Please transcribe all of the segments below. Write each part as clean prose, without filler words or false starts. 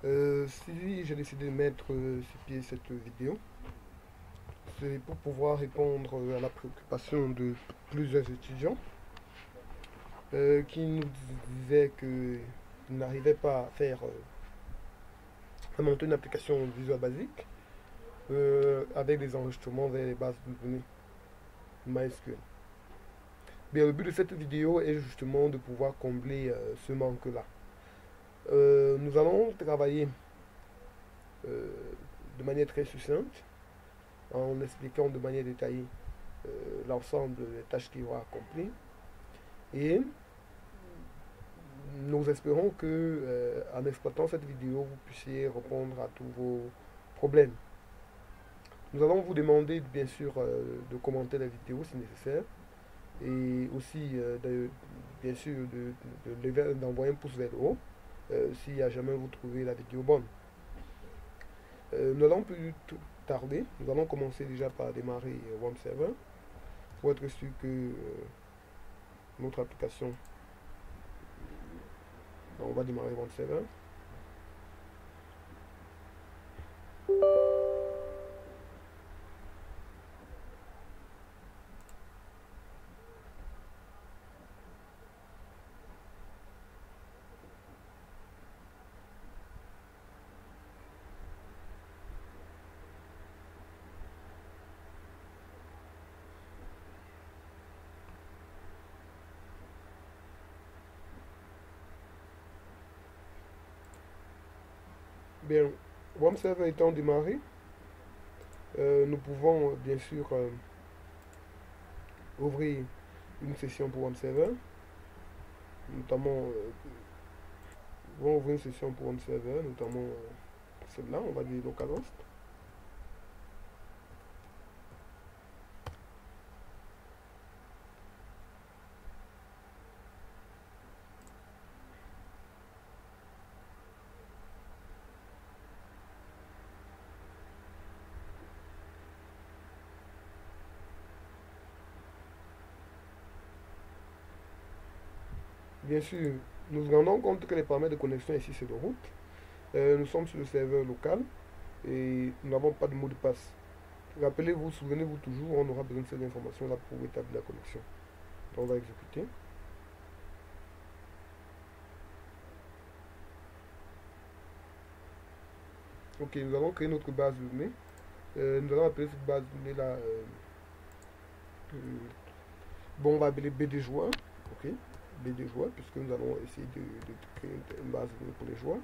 Si j'ai décidé de mettre sur pied cette vidéo, c'est pour pouvoir répondre à la préoccupation de plusieurs étudiants qui nous disaient qu'ils n'arrivaient pas à faire, à monter une application Visual Basic avec des enregistrements vers les bases de données MySQL. Bien, le but de cette vidéo est justement de pouvoir combler ce manque-là. Nous allons travailler euh, de manière très succincte en expliquant de manière détaillée l'ensemble des tâches qu'il y aura accomplies. Et nous espérons que, en exploitant cette vidéo, vous puissiez répondre à tous vos problèmes. Nous allons vous demander, bien sûr, de commenter la vidéo si nécessaire. Et aussi, bien sûr, d'envoyer un pouce vers le haut si à jamais vous trouvez la vidéo bonne. Nous n'allons plus tarder. Nous allons commencer déjà par démarrer WAMP Server pour être sûr que notre application. On va démarrer WAMP Server. Bien, WAMP Server étant démarré, nous pouvons bien sûr ouvrir une session pour WAMP Server, notamment nous pouvons ouvrir une session pour WAMP Server, notamment celle-là, on va dire localhost. Bien sûr, nous nous rendons compte que les paramètres de connexion ici c'est de route. Nous sommes sur le serveur local et nous n'avons pas de mot de passe. Rappelez-vous, souvenez-vous toujours, on aura besoin de ces informations-là pour établir la connexion. Donc on va exécuter. Ok, nous allons créer notre base de données. Nous allons appeler cette base de données-là. Bon, on va appeler BD joueurs. Ok, BD joueurs, puisque nous allons essayer de créer une base de données pour les joueurs.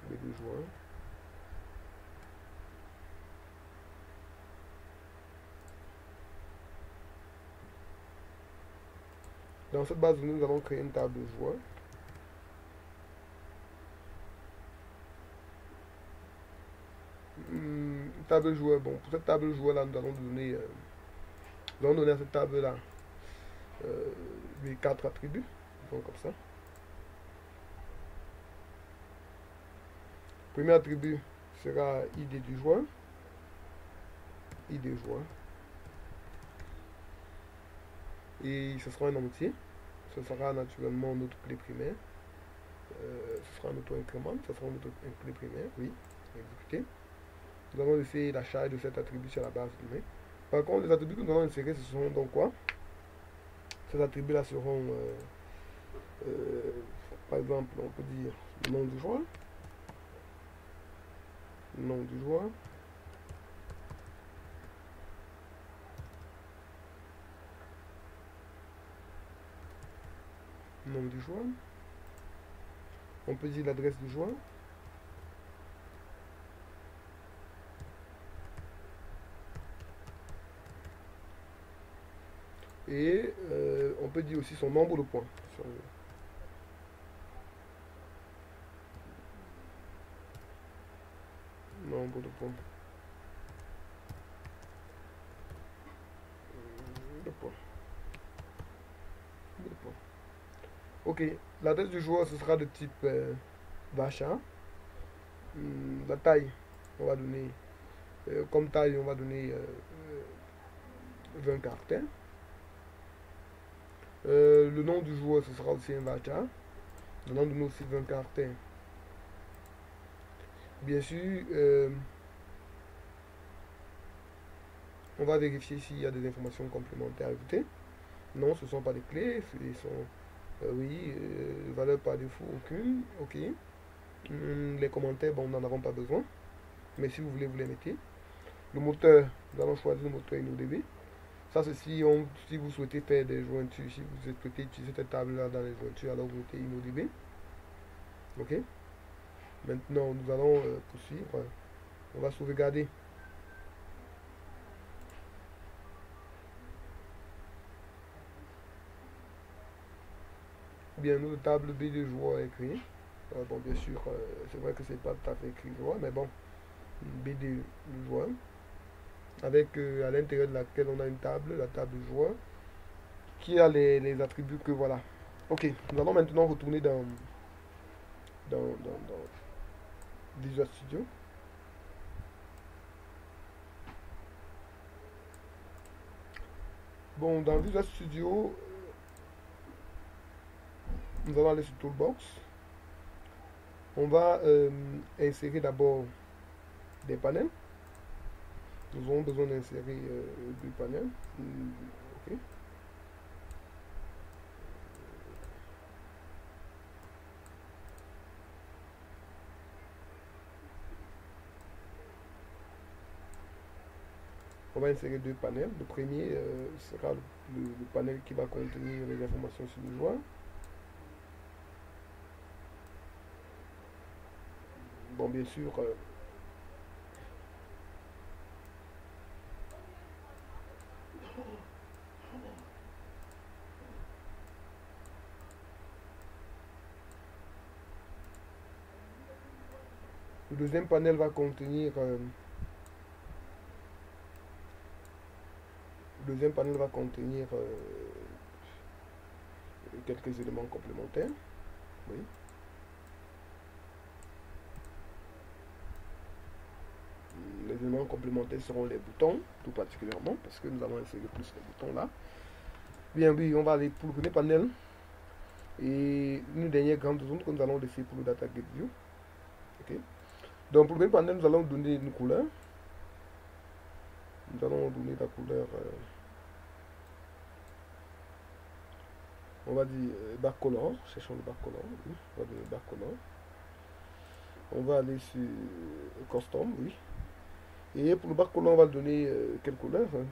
BD joueurs. Dans cette base de données, nous allons créer une table de joueurs. Table de joueurs, bon, pour cette table de joueurs là, nous allons donner à cette table là les 4 attributs, donc comme ça. Premier attribut sera ID du joueur, ID joueur, et ce sera un entier, ce sera naturellement notre clé primaire, ce sera notre incrément, ce sera notre clé primaire, oui, exécuter. Nous allons laisser la charge de cet attribut sur la base de données. Par contre, les attributs que nous allons insérer, ce sont donc quoi? Ces attributs-là seront, par exemple, on peut dire le nom du joueur, nom du joueur, nom du joueur, on peut dire l'adresse du joueur, et on peut dire aussi son nombre de points. Nombre de points. De points. De points. Ok, l'adresse du joueur, ce sera de type d'achat. La taille, on va donner, comme taille, on va donner 20 caractères. Le nom du joueur, ce sera aussi un varchar. Nous allons donner aussi 20 caractères Bien sûr, on va vérifier s'il y a des informations complémentaires à ajouter. Non, ce ne sont pas des clés, ce sont, oui, valeur par défaut aucune, ok. Les commentaires, bon, nous n'en avons pas besoin, mais si vous voulez, vous les mettez. Le moteur, nous allons choisir le moteur InnoDB. Ça, c'est si vous souhaitez faire des jointures, si vous souhaitez utiliser cette table-là dans les jointures, alors vous mettez InnoDB. Ok. Maintenant, nous allons poursuivre. On va sauvegarder. Bien, notre table B de joueur est créée. Bon, bien sûr, c'est vrai que c'est pas tout à fait écrit joueur, mais bon, BD de joueur. Avec à l'intérieur de laquelle on a une table, la table de joueur, qui a les attributs que voilà. Ok, nous allons maintenant retourner dans Visual Studio. Bon, dans Visual Studio, nous allons aller sur Toolbox. On va insérer d'abord des panels. Nous aurons besoin d'insérer deux panels. Ok. On va insérer deux panels. Le premier sera le panel qui va contenir les informations sur le joueur. Bon, bien sûr, le deuxième panel va contenir quelques éléments complémentaires. Oui. Les éléments complémentaires seront les boutons, tout particulièrement, parce que nous allons insérer plus les boutons là. Bien, oui, on va aller pour le premier panel. Et une dernière grande zone que nous allons laisser pour le Data Gate View. Ok. Donc, pour le premier panel, nous allons donner une couleur. Nous allons donner la couleur, on va dire backcolor. Cherchons le backcolor. Oui, on va donner backcolor. On va aller sur custom, oui. Et pour le backcolor, on va donner quelle couleur, hein?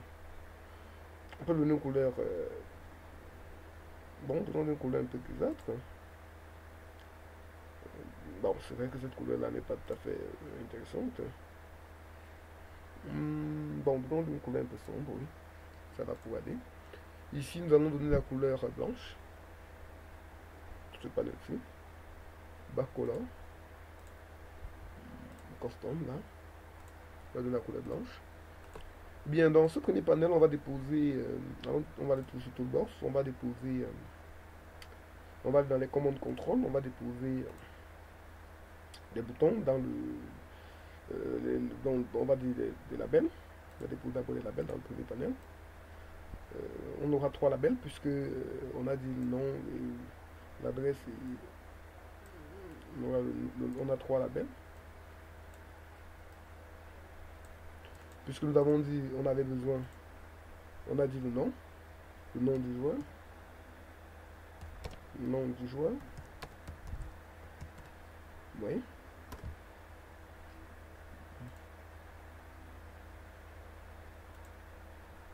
On peut donner une couleur, bon, donnons une couleur un peu grisâtre. Bon, c'est vrai que cette couleur-là n'est pas tout à fait intéressante. Bon, donnons une couleur un peu sombre, oui. Ça va pouvoir aller. Ici, nous allons donner la couleur blanche. Ce panel-ci. Backcolor. Custom, là. On va donner la couleur blanche. Bien, dans ce premier panel, on va déposer, on va aller sur Toolbox, on va déposer, on va aller dans les commandes contrôle, on va déposer des boutons dans on va dire des labels. On va déposer d'abord les labels dans le premier panel. On aura trois labels puisque on a dit le nom, l'adresse et on a trois labels. Puisque nous avons dit, on avait besoin, on a dit le nom du joueur, nom du joueur, oui.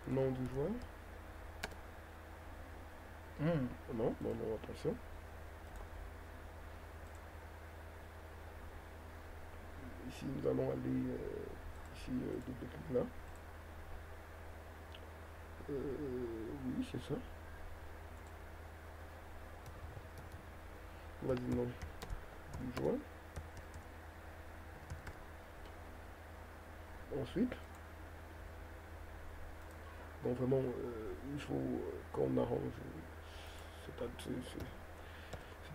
Nom du joueur. Non, non, non, attention. Ici, nous allons aller, ici, double-clic là. Oui, c'est ça. On va dire nom du joueur. Ensuite, bon, vraiment, il faut qu'on arrange cet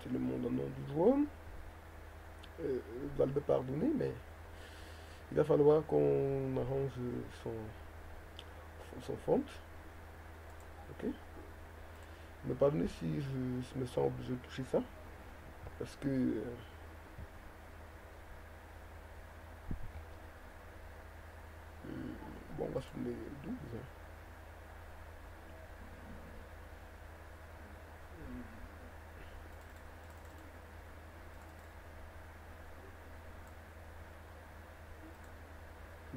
élément dans le nom du joueur. Va le pardonner, mais il va falloir qu'on arrange son font. Ok. Me pardonnez si je me sens obligé de toucher ça. Parce que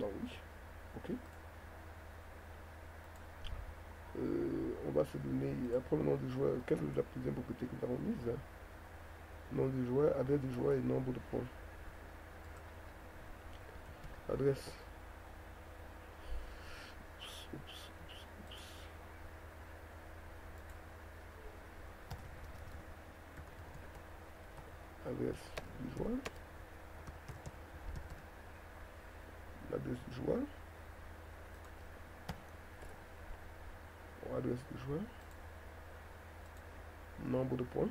Non, oui. Ok. On va se donner, après le nom du joueur, quelle est la deuxième propriété que nous avons mise? Nom du joueur, adresse du joueur et nombre de points. Adresse. Oups. Adresse du joueur. L'adresse du joueur. Adresse du joueur. Nombre de points.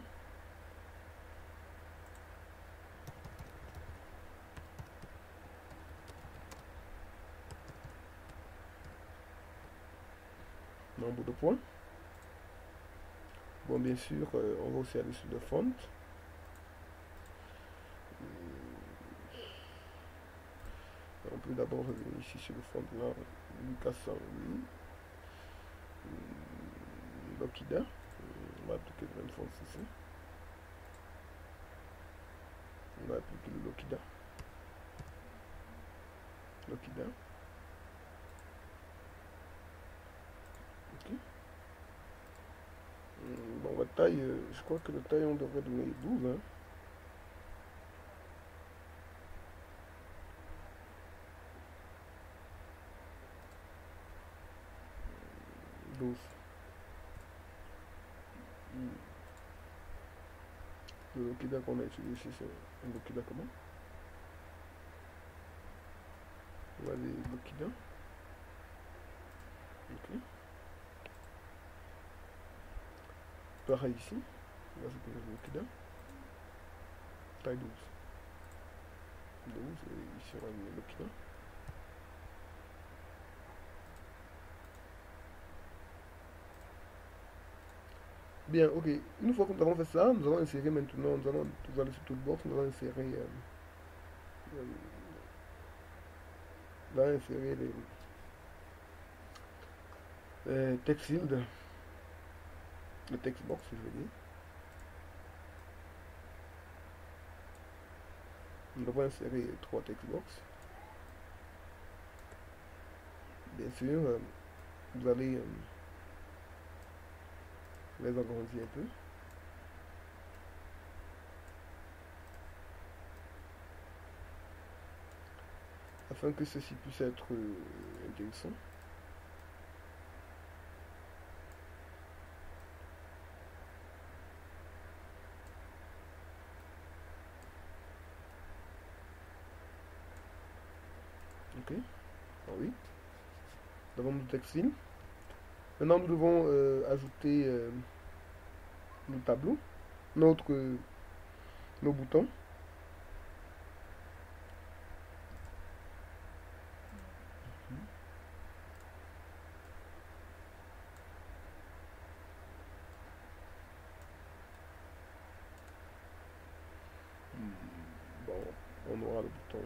Nombre de points. Bon, bien sûr, on va aussi aller sur le font. On peut d'abord revenir ici sur le font là. Lucas Henry. Lokida. On va appliquer le même font ici. On va appliquer le Lokida. Lokida. Ok. Bon, la taille, je crois que la taille, on devrait donner 12. Hein. 12. Le Lokida qu'on a utilisé ici, c'est un Lokida comment? On va aller Lokida. Ok. Pareil ici. On va supprimer le Lokida. Taille 12. 12 et ici on va mettre Lokida. Bien, ok. Une fois que nous avons fait ça, nous allons insérer maintenant, nous allons aller sur Toolbox, nous allons insérer, les text field, le text box, je veux dire. Nous devons insérer 3 text box. Bien sûr, vous allez les agrandir un peu. Afin que ceci puisse être intéressant. Ok, ah oui. Nous avons notre textile. Maintenant, nous devons ajouter nos tableaux, nos boutons. Bon, on aura le bouton.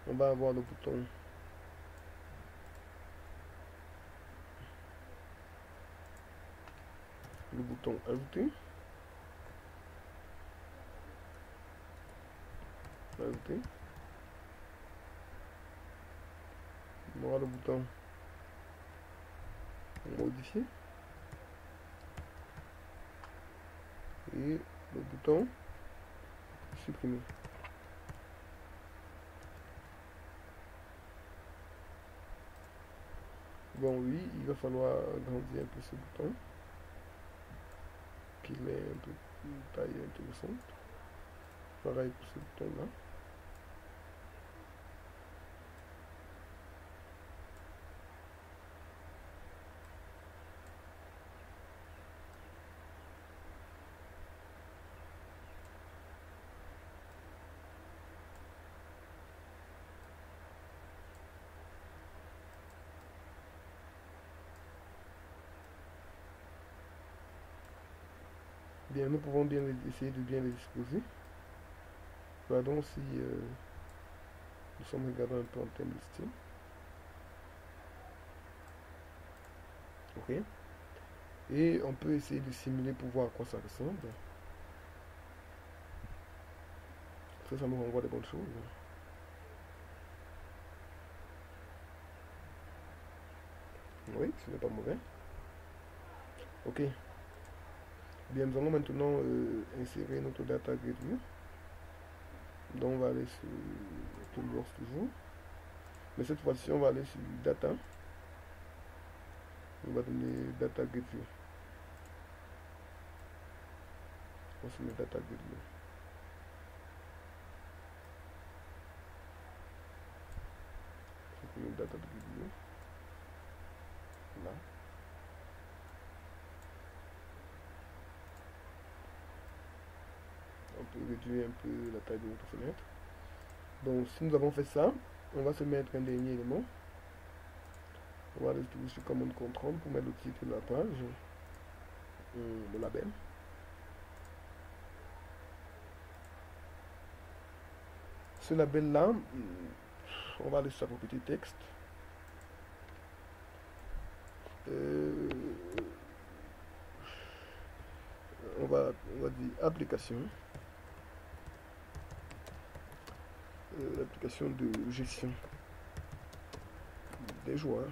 On va avoir le bouton. Le bouton ajouter. Ajouter. On aura le bouton modifier. Et le bouton supprimer. Bon, oui, il va falloir agrandir un peu ce bouton. Qu'il ait un peu une taille intéressante. Pareil pour ce bouton là. Bien, nous pouvons bien essayer de bien les disposer. Regardons si nous sommes regardant un peu en termes de style. Ok. Et on peut essayer de simuler pour voir à quoi ça ressemble. Ça nous renvoie des bonnes choses. Oui, ce n'est pas mauvais. Ok. Bien, nous allons maintenant insérer notre data grid view. Donc on va aller sur Toolbox toujours. Mais cette fois-ci, on va aller sur Data. On va donner Data Grid View. On va sur le Data Grid View. Le Data Grid View. Là. On peut réduire un peu la taille de notre fenêtre. Donc si nous avons fait ça, on va se mettre un dernier élément. On va aller sur Command Control pour mettre le titre de la page, le label. Ce label là, on va aller sur sa propriété texte. On va dire application. L'application de gestion des joueurs.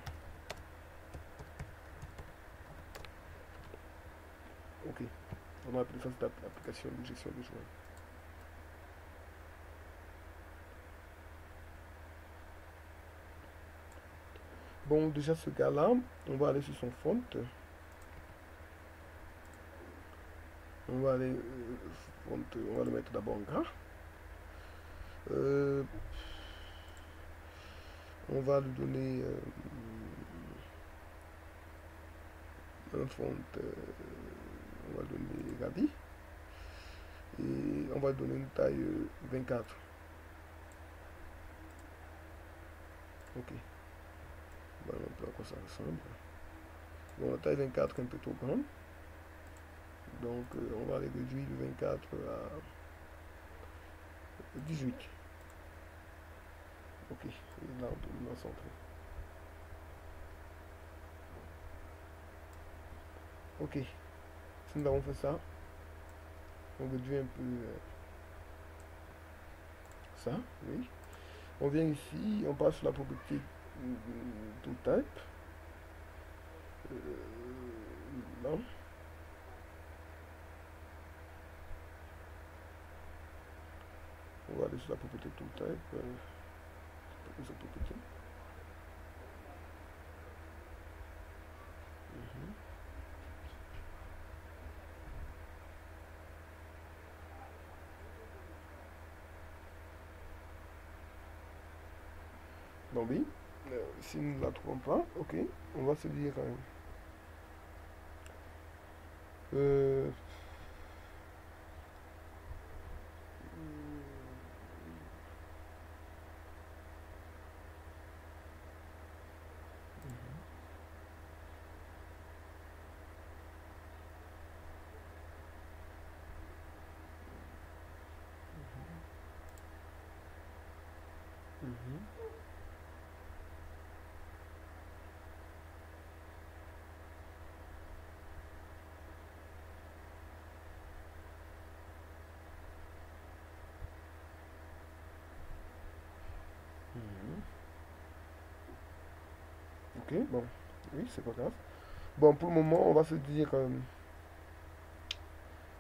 Ok, on va appeler ça cette application de gestion des joueurs. Bon, déjà ce gars-là, on va aller sur son font. On va aller font, on va le mettre d'abord en gras. On va lui donner un font, on va donner Gabi. Et on va donner une taille 24. Ok. Voilà un peu à quoi ça ressemble. Bon, la taille 24 est un peu trop grande. Donc on va aller réduire de 24 à 18. Ok, et là on peut nous centrer. Ok, si nous avons fait ça, on réduit un peu ça, oui. On vient ici, on passe sur la propriété ToolType. Là. On va aller sur la propriété ToolType. Cette propriété. Donc oui, si nous ne la trouvons pas, ok, on va se dire ok, bon, oui, c'est pas grave. Bon, pour le moment, on va se dire,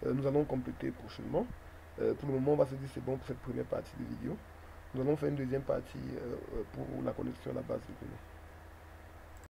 nous allons compléter prochainement. Pour le moment, on va se dire c'est bon pour cette première partie de vidéo. Nous allons faire une deuxième partie pour la connexion à la base de données.